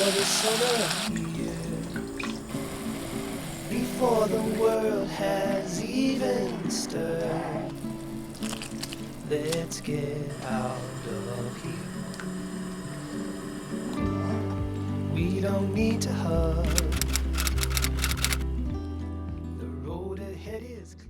another summer here, before the world has even stirred. Let's get out of here. We don't need to hug. The road ahead is clear.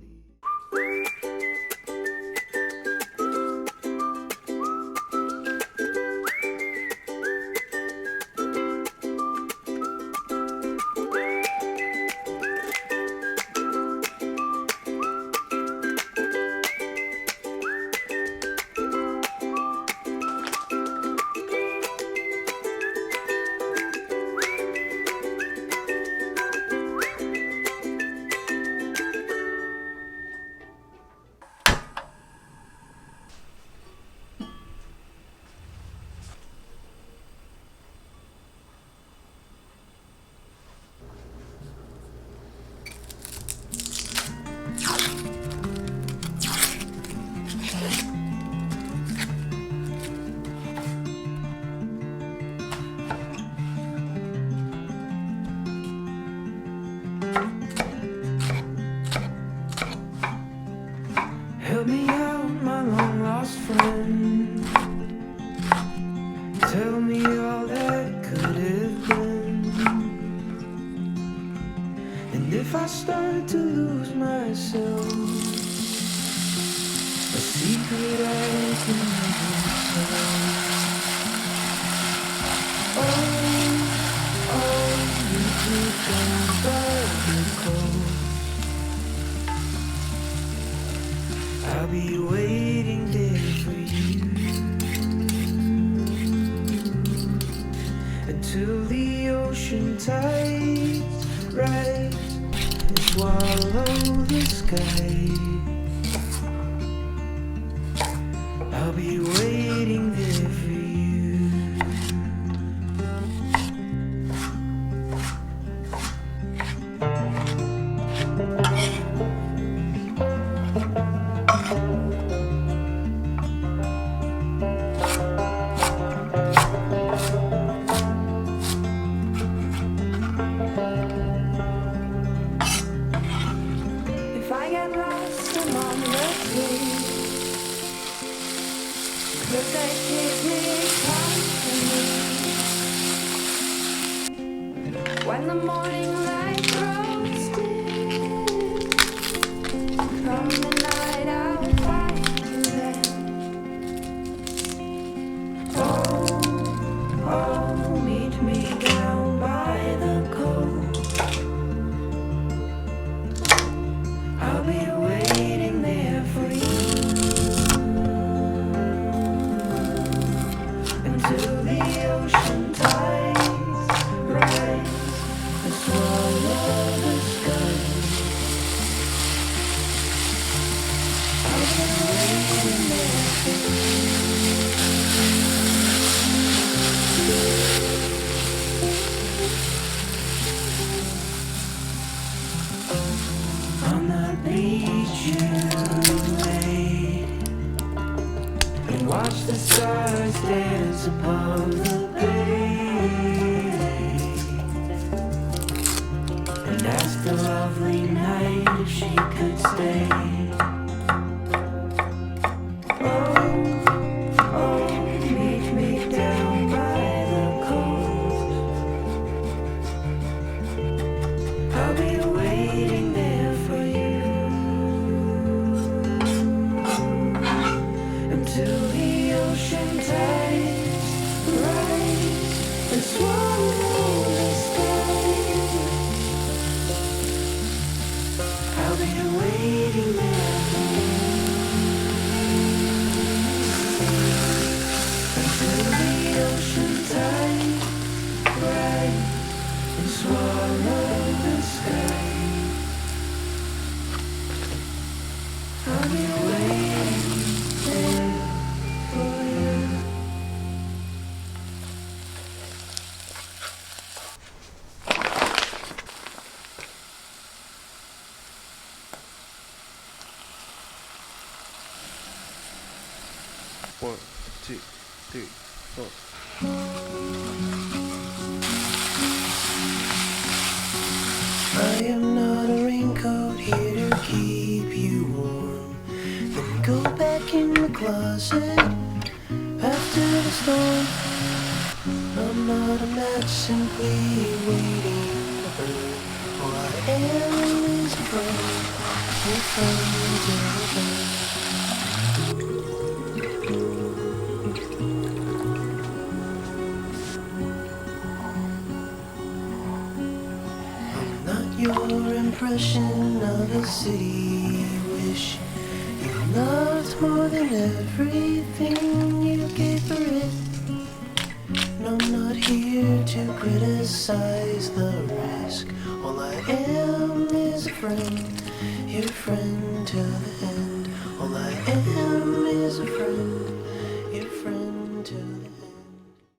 Help me out, my long lost friend. Tell me all that could have been. And if I start to lose myself, a secret I can never tell. Oh, you could down by the coast. I'll be waiting there for you until the ocean tides rise and swallow the sky. I'll be waiting there for you. If I get lost among the trees, could they keep me company when the morning light grows dim? Come the night I'll find you then. Oh, meet me down by the coast. I'll be waiting there for you until the ocean tides rise and swallow the sky. I'll be waiting there for you. On the beach you lay and watch the stars dance above the bay, and ask the lovely night if she could stay. Oh, meet me down by the coast. I'll be waiting there for you until the ocean tides rise and swallow the sky. I'll be waiting there for you until the ocean tides rise and swallow the sky. I'll be waiting there for you. 1, 2, 3, 4. closet after the storm. I'm not a match, simply waiting to burn. All I am is a friend, your friend till the end. I'm not your impression of a city wish. You loved more than everything you gave for it. And I'm not here to criticize the risk. All I am is a friend, your friend till the end. All I am